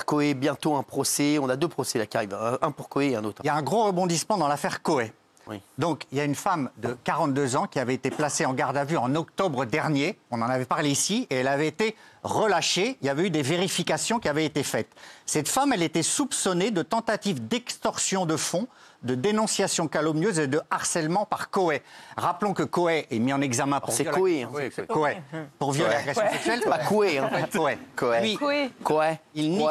Coé, bientôt un procès. On a 2 procès là qui arrivent, un pour Coé et un autre. Il y a un gros rebondissement dans l'affaire Coé. Oui. Donc, il y a une femme de 42 ans qui avait été placée en garde à vue en octobre dernier. On en avait parlé ici et elle avait été relâchée. Il y avait eu des vérifications qui avaient été faites. Cette femme, elle était soupçonnée de tentative d'extorsion de fonds, de dénonciation calomnieuse et de harcèlement par Coé. Rappelons que Coé est mis en examen pour C'est viol. Coé. Coé. Pour viol et agression sexuelle. Pas Coé. Hein. Coé. Coé. Coé. Il nie.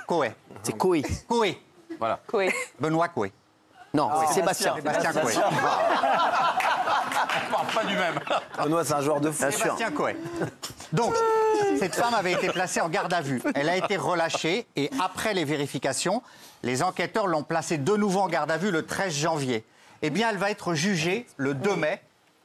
Coé. C'est Coé. Coé. Voilà. Coé. Benoît Coé. Non, c'est Sébastien. Sébastien Coé. Pas du même. Benoît, c'est un joueur de foot. Bien sûr. Sébastien Coé. Donc, cette femme avait été placée en garde à vue. Elle a été relâchée et après les vérifications, les enquêteurs l'ont placée de nouveau en garde à vue le 13 janvier. Eh bien, elle va être jugée le 2 mai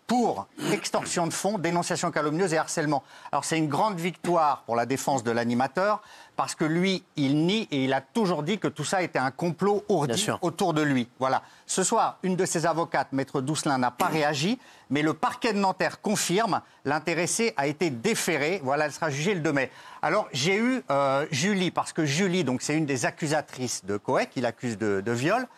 pour extorsion de fonds, dénonciation calomnieuse et harcèlement. Alors, c'est une grande victoire pour la défense de l'animateur parce que lui, il nie et il a toujours dit que tout ça était un complot ourdi autour de lui. Voilà. Ce soir, une de ses avocates, Maître Dousselin, n'a pas réagi, mais le parquet de Nanterre confirme l'intéressée a été déférée. Voilà, elle sera jugée le 2 mai. Alors, j'ai eu Julie, parce que Julie, donc, c'est une des accusatrices de Coé, qui l'accuse de viol.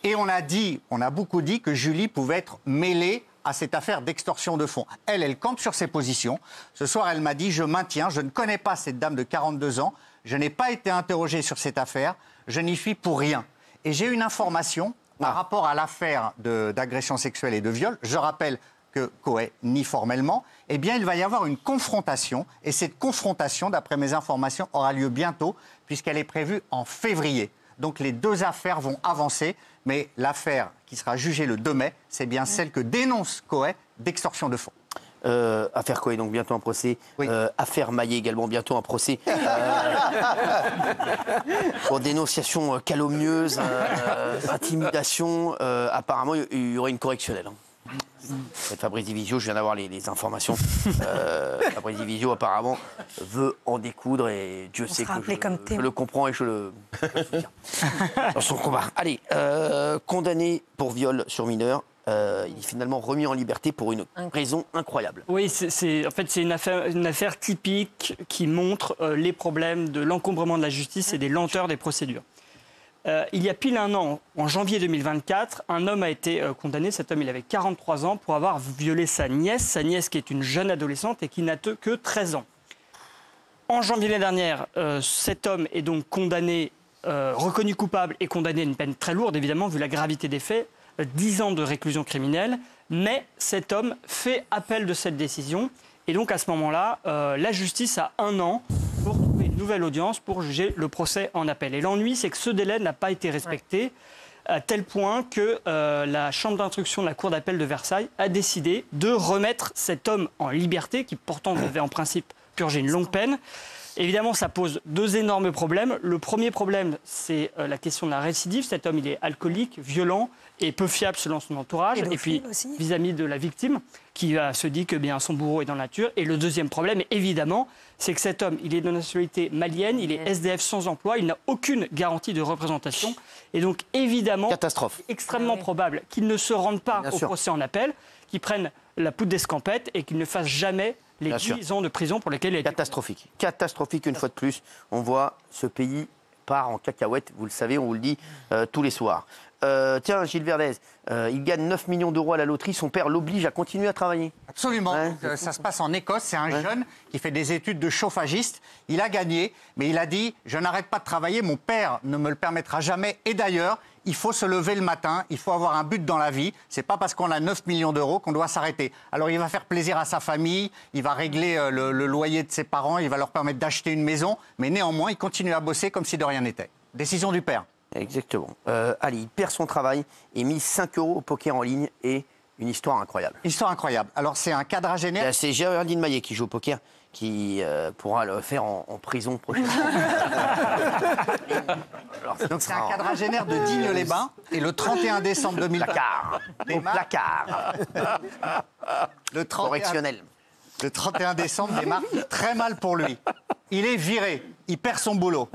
Et on a beaucoup dit que Julie pouvait être mêlée à cette affaire d'extorsion de fonds. Elle campe sur ses positions. Ce soir, elle m'a dit, je maintiens, je ne connais pas cette dame de 42 ans, je n'ai pas été interrogée sur cette affaire, je n'y suis pour rien. Et j'ai une information par rapport à l'affaire d'agression sexuelle et de viol. Je rappelle que Coé nie formellement. Eh bien, il va y avoir une confrontation. Et cette confrontation, d'après mes informations, aura lieu bientôt, puisqu'elle est prévue en février. Donc les 2 affaires vont avancer, mais l'affaire qui sera jugée le 2 mai, c'est bien celle que dénonce Coé d'extorsion de fonds. Affaire Coé, donc bientôt un procès. Oui. Affaire Maillet, également bientôt un procès. Pour dénonciation calomnieuse, intimidation. Apparemment, il y aurait une correctionnelle. Fabrice Divisio, je viens d'avoir les informations. Fabrice Divisio, apparemment, veut en découdre et Dieu sait que je le comprends et je le soutiens dans son combat. Allez, condamné pour viol sur mineur. Il est finalement remis en liberté pour une raison incroyable. Oui, en fait, c'est une affaire typique qui montre les problèmes de l'encombrement de la justice et des lenteurs des procédures. Il y a pile un an, en janvier 2024, un homme a été condamné. Cet homme, il avait 43 ans pour avoir violé sa nièce qui est une jeune adolescente et qui n'a que 13 ans. En janvier l'année dernière, cet homme est donc condamné, reconnu coupable et condamné à une peine très lourde, évidemment, vu la gravité des faits, 10 ans de réclusion criminelle. Mais cet homme fait appel de cette décision. Et donc, à ce moment-là, la justice a 1 an pour trouver une nouvelle audience pour juger le procès en appel. Et l'ennui, c'est que ce délai n'a pas été respecté, à tel point que la chambre d'instruction de la cour d'appel de Versailles a décidé de remettre cet homme en liberté, qui pourtant devait en principe purger une longue peine. Évidemment, ça pose 2 énormes problèmes. Le premier problème, c'est la question de la récidive. Cet homme, il est alcoolique, violent et peu fiable selon son entourage. Et puis, vis-à-vis de la victime, qui se dit que bien, son bourreau est dans la nature. Et le deuxième problème, évidemment, c'est que cet homme, il est de nationalité malienne, il est SDF sans emploi, il n'a aucune garantie de représentation. Et donc, évidemment, catastrophe. C'est extrêmement probable qu'il ne se rende pas au procès en appel, qu'il prenne la poudre d'escampette et qu'il ne fasse jamais les 10 ans de prison pour lesquels il a été... Catastrophique. Catastrophique, une fois de plus. On voit ce pays part en cacahuète, vous le savez, on vous le dit tous les soirs. Tiens, Gilles Verdez, il gagne 9 millions d'euros à la loterie. Son père l'oblige à continuer à travailler. Absolument. Ouais. Ça se passe en Écosse. C'est un jeune qui fait des études de chauffagiste. Il a gagné, mais il a dit « Je n'arrête pas de travailler, mon père ne me le permettra jamais. Et d'ailleurs, il faut se lever le matin, il faut avoir un but dans la vie. C'est pas parce qu'on a 9 millions d'euros qu'on doit s'arrêter. » Alors, il va faire plaisir à sa famille, il va régler le loyer de ses parents, il va leur permettre d'acheter une maison. Mais néanmoins, il continue à bosser comme si de rien n'était. Décision du père. Exactement. Allez, il perd son travail et mise 5 € au poker en ligne et une histoire incroyable. Histoire incroyable. Alors, c'est un quadragénaire. C'est Géraldine Maillet qui joue au poker, qui pourra le faire en prison prochainement. Donc, c'est un quadragénaire de Digne-les-Bains. Et le 31 décembre 2004. Placard. Le 31... Correctionnel. Le 31 décembre démarre très mal pour lui. Il est viré, il perd son boulot.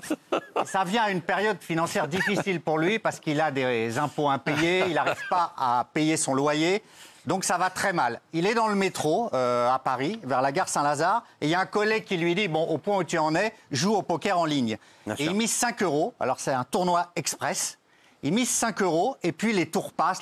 Ça vient à une période financière difficile pour lui parce qu'il a des impôts impayés, il n'arrive pas à payer son loyer. Donc ça va très mal. Il est dans le métro à Paris, vers la gare Saint-Lazare, et il y a un collègue qui lui dit, bon, au point où tu en es, joue au poker en ligne. Et il mise 5 €, alors c'est un tournoi express, il mise 5 € et puis les tours passent,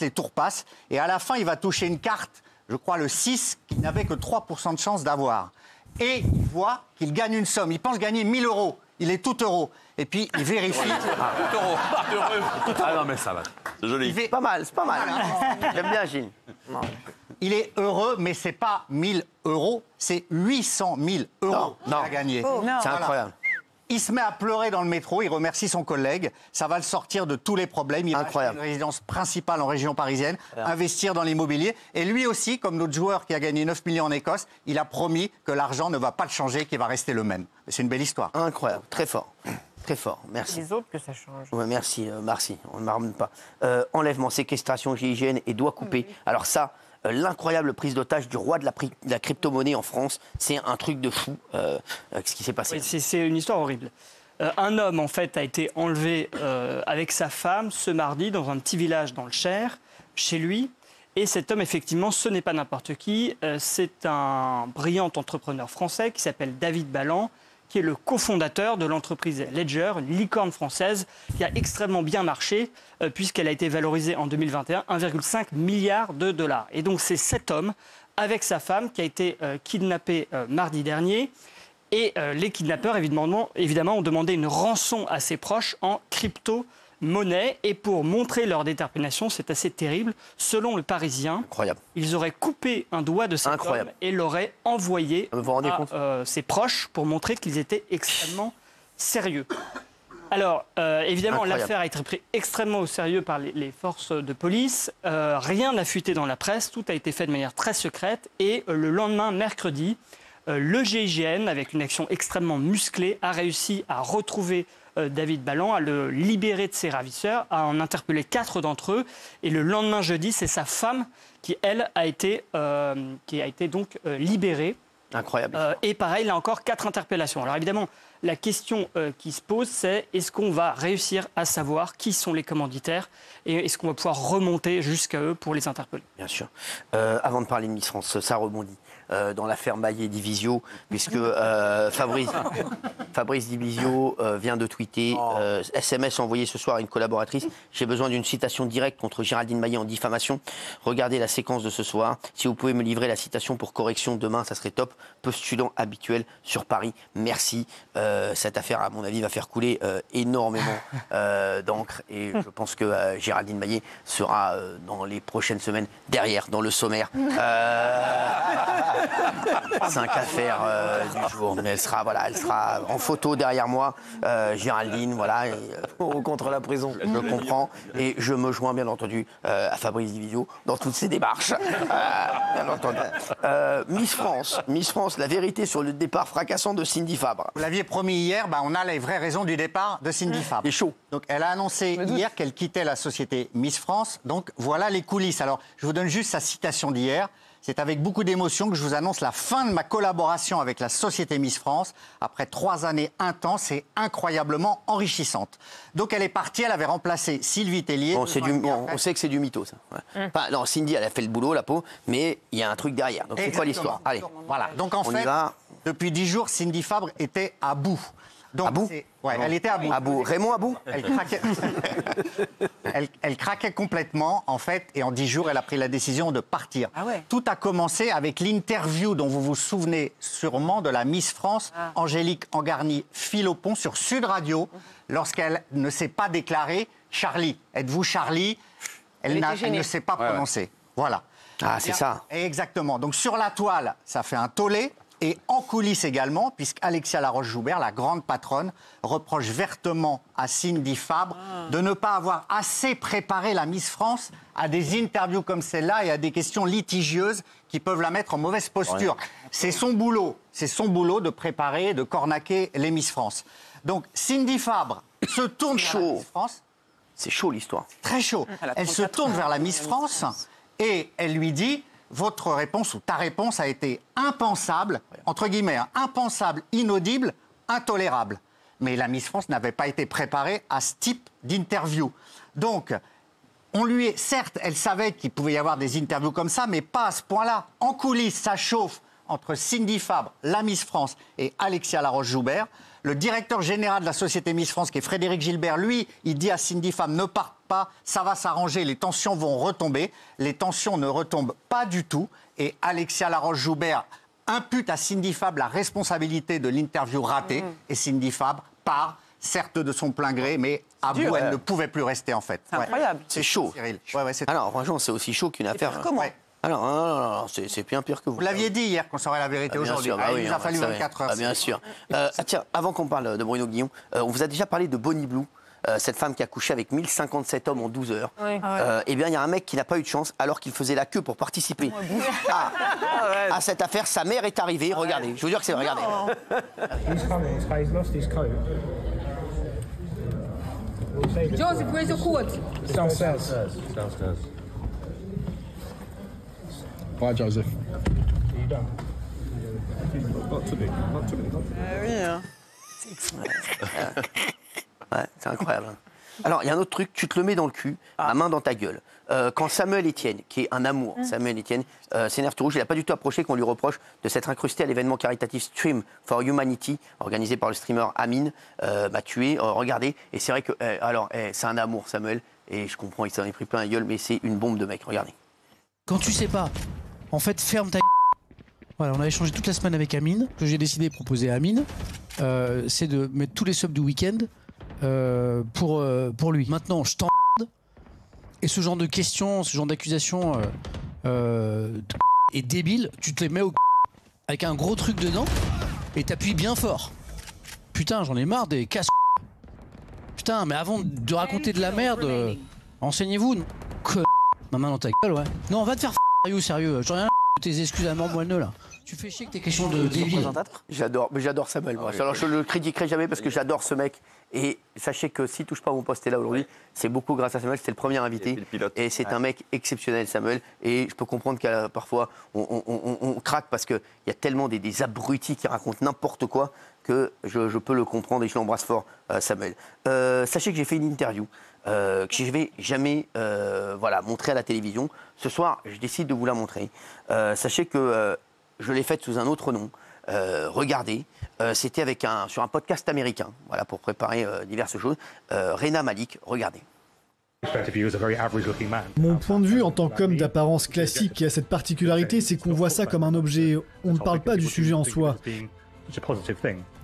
et à la fin il va toucher une carte, je crois le 6, qu'il n'avait que 3% de chance d'avoir. Et il voit qu'il gagne une somme, il pense gagner 1 000 €. Il est tout euro. Et puis, il vérifie. Ah non, mais ça va. C'est joli. C'est pas mal, c'est pas mal. J'aime bien, Gilles. Il est heureux, mais c'est pas 1 000 €, c'est 800 000 € qu'il a gagné. C'est incroyable. Il se met à pleurer dans le métro, il remercie son collègue, ça va le sortir de tous les problèmes. Il va acheter une résidence principale en région parisienne, investir dans l'immobilier. Et lui aussi, comme notre joueur qui a gagné 9 millions en Écosse, il a promis que l'argent ne va pas le changer, qu'il va rester le même. C'est une belle histoire. Incroyable, très fort. Très fort, merci. Les autres que ça change. Ouais, merci, on ne m'arme pas. Enlèvement, séquestration, GIGN et doigts coupés. Alors ça, l'incroyable prise d'otage du roi de la crypto-monnaie en France, c'est un truc de fou, ce qui s'est passé. Oui, c'est une histoire horrible. Un homme, en fait, a été enlevé avec sa femme ce mardi dans un petit village dans le Cher, chez lui. Et cet homme, effectivement, ce n'est pas n'importe qui. C'est un brillant entrepreneur français qui s'appelle David Balland, qui est le cofondateur de l'entreprise Ledger, une licorne française qui a extrêmement bien marché puisqu'elle a été valorisée en 2021 1,5 milliard de dollars. Et donc c'est cet homme, avec sa femme, qui a été kidnappé mardi dernier. Et les kidnappeurs, évidemment, ont demandé une rançon à ses proches en crypto-monnaie. Et pour montrer leur détermination, c'est assez terrible, selon le Parisien, Incroyable. ils auraient coupé un doigt de cet homme et l'auraient envoyé à ses proches pour montrer qu'ils étaient extrêmement sérieux. Alors, évidemment, l'affaire a été prise extrêmement au sérieux par les forces de police. Rien n'a fuité dans la presse, tout a été fait de manière très secrète. Et le lendemain, mercredi, le GIGN, avec une action extrêmement musclée, a réussi à retrouver David Balland, à le libérer de ses ravisseurs, à en interpeller 4 d'entre eux. Et le lendemain, jeudi, c'est sa femme qui, elle, a été donc libérée. Incroyable. Et pareil, là encore, 4 interpellations. Alors évidemment, la question qui se pose, c'est est-ce qu'on va réussir à savoir qui sont les commanditaires et est-ce qu'on va pouvoir remonter jusqu'à eux pour les interpeller? Bien sûr. Avant de parler de Miss France, ça rebondit dans l'affaire Maillet-Divisio, puisque Fabrice Divisio vient de tweeter, SMS envoyé ce soir à une collaboratrice, j'ai besoin d'une citation directe contre Géraldine Maillet en diffamation. Regardez la séquence de ce soir. Si vous pouvez me livrer la citation pour correction demain, ça serait top. Postulant habituel sur Paris. Merci. Cette affaire, à mon avis, va faire couler énormément d'encre et je pense que Géraldine Maillet sera dans les prochaines semaines derrière, dans le sommaire. 5 affaires du jour. Mais elle sera en photo derrière moi, Géraldine, voilà, contre la prison. Je comprends et je me joins bien entendu à Fabrice Divisio dans toutes ses démarches. Bien entendu. Miss France, la vérité sur le départ fracassant de Cindy Fabre. Vous l'aviez promis hier, on a les vraies raisons du départ de Cindy Fabre. C'est chaud. Donc, elle a annoncé hier qu'elle quittait la société Miss France. Donc, voilà les coulisses. Alors, je vous donne juste sa citation d'hier. C'est avec beaucoup d'émotion que je vous annonce la fin de ma collaboration avec la société Miss France. Après 3 années intenses et incroyablement enrichissantes. Donc, elle est partie. Elle avait remplacé Sylvie Tellier. On sait que c'est du mytho, ça. Ouais. Enfin, non, Cindy, elle a fait le boulot, la peau, mais il y a un truc derrière. Donc, c'est quoi l'histoire? Allez. Voilà. Donc, en fait, depuis 10 jours, Cindy Fabre était à bout. Donc, à bout? Ouais, elle était à bout. À bout. Raymond à bout? Elle craquait complètement, en fait, et en 10 jours, elle a pris la décision de partir. Ah ouais. Tout a commencé avec l'interview dont vous vous souvenez sûrement de la Miss France, Angélique Angarny-Philopon, sur Sud Radio, lorsqu'elle ne s'est pas déclarée Charlie. Êtes-vous Charlie? Elle ne s'est pas prononcée. Voilà. Ah, c'est ça. Exactement. Donc, sur la toile, ça fait un tollé. Et en coulisses également, puisqu'Alexia Laroche-Joubert, la grande patronne, reproche vertement à Cindy Fabre de ne pas avoir assez préparé la Miss France à des interviews comme celle-là et à des questions litigieuses qui peuvent la mettre en mauvaise posture. Ouais. C'est son boulot de préparer, de cornaquer les Miss France. Donc Cindy Fabre se tourne vers la Miss France. C'est chaud l'histoire. Très chaud. Elle se tourne vers la Miss France et elle lui dit... Votre réponse ou ta réponse a été impensable, entre guillemets, impensable, inaudible, intolérable. Mais la Miss France n'avait pas été préparée à ce type d'interview. Donc, Certes, elle savait qu'il pouvait y avoir des interviews comme ça, mais pas à ce point-là. En coulisses, ça chauffe entre Cindy Fabre, la Miss France, et Alexia Laroche-Joubert. Le directeur général de la société Miss France, qui est Frédéric Gilbert, lui, il dit à Cindy Fabre, ne parte pas, ça va s'arranger, les tensions vont retomber. Les tensions ne retombent pas du tout. Et Alexia Laroche-Joubert impute à Cindy Fabre la responsabilité de l'interview ratée. Et Cindy Fabre part, certes de son plein gré, mais à bout, elle ne pouvait plus rester en fait. C'est incroyable. C'est chaud. Cyril. Alors, franchement, c'est aussi chaud qu'une affaire. Comment Alors, non, c'est bien pire que vous. Vous l'aviez dit hier qu'on saurait la vérité aujourd'hui. Il nous a fallu 24 heures. Bien sûr. Tiens, avant qu'on parle de Bruno Guillon, on vous a déjà parlé de Bonnie Blue, cette femme qui a couché avec 1057 hommes en 12 heures. Oui. Eh bien, il y a un mec qui n'a pas eu de chance alors qu'il faisait la queue pour participer à cette affaire. Sa mère est arrivée. Regardez, je vous jure que c'est vrai. Regardez. He's coming. He's lost his coat. Joseph, where's your coat? Downstairs. Bye, Joseph. Are you done? Not to me. Oui, hein. Ouais, c'est incroyable. Alors, il y a un autre truc, tu te le mets dans le cul, la main dans ta gueule. Quand Samuel Etienne, qui est un amour, Samuel Etienne, s'énerve tout rouge, il n'a pas du tout approché qu'on lui reproche de s'être incrusté à l'événement caritatif Stream for Humanity, organisé par le streamer Amine, m'a tué, regardez, et c'est vrai que, c'est un amour, Samuel, et je comprends, il s'en est pris plein la gueule, mais c'est une bombe de mec, regardez. Quand tu sais pas, en fait, ferme ta. Voilà, on a échangé toute la semaine avec Amine. Ce que j'ai décidé de proposer à Amine, c'est de mettre tous les subs du week-end pour lui. Maintenant, je t'emmerde. Et ce genre de questions, ce genre d'accusations est débile. Tu te les mets avec un gros truc dedans et t'appuies bien fort. Putain, j'en ai marre des casse. Putain, mais avant de raconter de la merde, enseignez-vous. Ma main dans ta gueule, ouais. Non, va te faire sérieux. J'en ai rien à tes excuses à mort moelleux là. Tu fais chier que tes questions de débile. J'adore Samuel. Moi. Alors, je le critiquerai jamais parce que j'adore ce mec. Et sachez que s'il touche pas à mon poste là aujourd'hui, c'est beaucoup grâce à Samuel. C'était le premier invité. Et c'est un mec exceptionnel, Samuel. Et je peux comprendre qu'à parfois on craque parce qu'il y a tellement des abrutis qui racontent n'importe quoi que je peux le comprendre et je l'embrasse fort, Samuel. Sachez que j'ai fait une interview que je ne vais jamais montrer à la télévision. Ce soir, je décide de vous la montrer. Sachez que je l'ai faite sous un autre nom. Regardez, c'était sur un podcast américain, voilà, pour préparer diverses choses. Rena Malik, regardez. Mon point de vue en tant qu'homme d'apparence classique qui a cette particularité, c'est qu'on voit ça comme un objet. On ne parle pas du sujet en soi.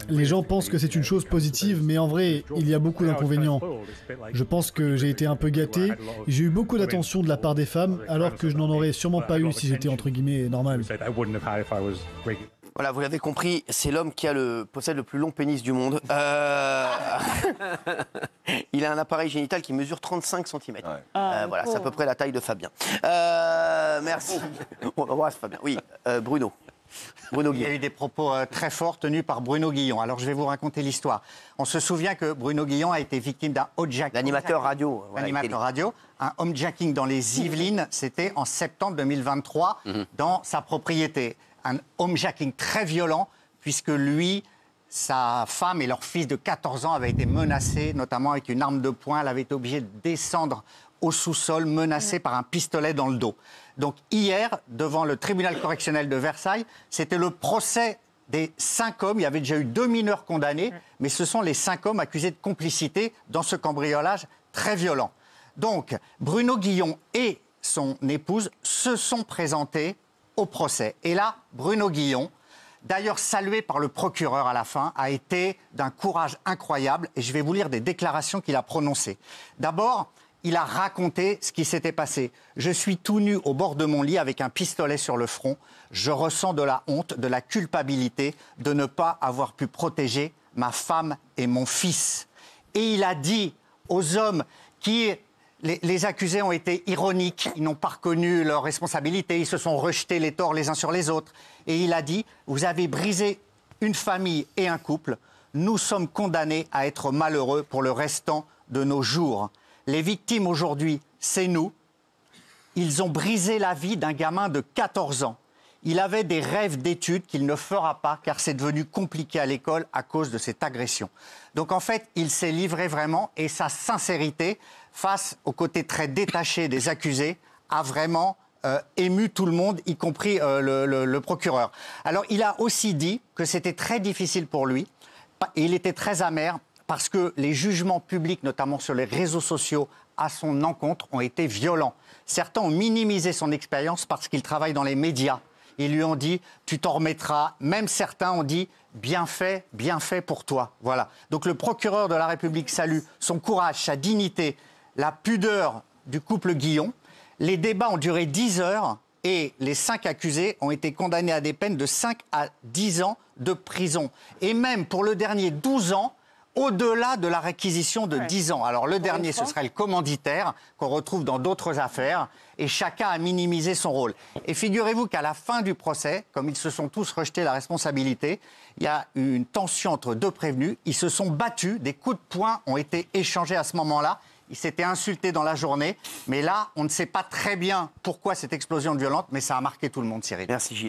Les gens pensent que c'est une chose positive, mais en vrai, il y a beaucoup d'inconvénients. Je pense que j'ai été un peu gâté. J'ai eu beaucoup d'attention de la part des femmes, alors que je n'en aurais sûrement pas eu si j'étais entre guillemets normal. Voilà, vous l'avez compris, c'est l'homme qui possède le plus long pénis du monde. Il a un appareil génital qui mesure 35 cm. Voilà, c'est à peu près la taille de Fabien. Merci. On embrasse Fabien. Oui, Bruno. Il y a eu des propos très forts tenus par Bruno Guillon. Alors je vais vous raconter l'histoire. On se souvient que Bruno Guillon a été victime d'un homejacking. L'animateur radio. L'animateur radio. Un homejacking dans les Yvelines, c'était en septembre 2023, dans sa propriété. Un homejacking très violent, puisque lui, sa femme et leur fils de 14 ans avaient été menacés, notamment avec une arme de poing. Elle avait été obligée de descendre au sous-sol, menacée par un pistolet dans le dos. Donc hier, devant le tribunal correctionnel de Versailles, c'était le procès des 5 hommes. Il y avait déjà eu 2 mineurs condamnés, mais ce sont les 5 hommes accusés de complicité dans ce cambriolage très violent. Donc, Bruno Guillon et son épouse se sont présentés au procès. Et là, Bruno Guillon, d'ailleurs salué par le procureur à la fin, a été d'un courage incroyable. Et je vais vous lire des déclarations qu'il a prononcées. D'abord, il a raconté ce qui s'était passé. Je suis tout nu au bord de mon lit avec un pistolet sur le front. Je ressens de la honte, de la culpabilité de ne pas avoir pu protéger ma femme et mon fils. Et il a dit aux hommes qui... Les accusés ont été ironiques, ils n'ont pas reconnu leurs responsabilités, ils se sont rejetés les torts les uns sur les autres. Et il a dit, vous avez brisé une famille et un couple, nous sommes condamnés à être malheureux pour le restant de nos jours. Les victimes aujourd'hui, c'est nous. Ils ont brisé la vie d'un gamin de 14 ans. Il avait des rêves d'études qu'il ne fera pas car c'est devenu compliqué à l'école à cause de cette agression. Donc en fait, il s'est livré vraiment et sa sincérité face au côté très détaché des accusés a vraiment ému tout le monde, y compris le procureur. Alors il a aussi dit que c'était très difficile pour lui et il était très amer parce que les jugements publics, notamment sur les réseaux sociaux, à son encontre ont été violents. Certains ont minimisé son expérience parce qu'il travaille dans les médias. Ils lui ont dit « tu t'en remettras ». Même certains ont dit « bien fait pour toi ». Voilà. Donc le procureur de la République salue son courage, sa dignité, la pudeur du couple Guillon. Les débats ont duré 10 heures et les 5 accusés ont été condamnés à des peines de 5 à 10 ans de prison. Et même pour le dernier, 12 ans, au-delà de la réquisition de 10 ans. Alors le dernier, ce serait le commanditaire qu'on retrouve dans d'autres affaires et chacun a minimisé son rôle. Et figurez-vous qu'à la fin du procès, comme ils se sont tous rejetés la responsabilité, il y a eu une tension entre deux prévenus. Ils se sont battus, des coups de poing ont été échangés à ce moment-là. Ils s'étaient insultés dans la journée. Mais là, on ne sait pas très bien pourquoi cette explosion violente, mais ça a marqué tout le monde, Cyril. Merci Gilles.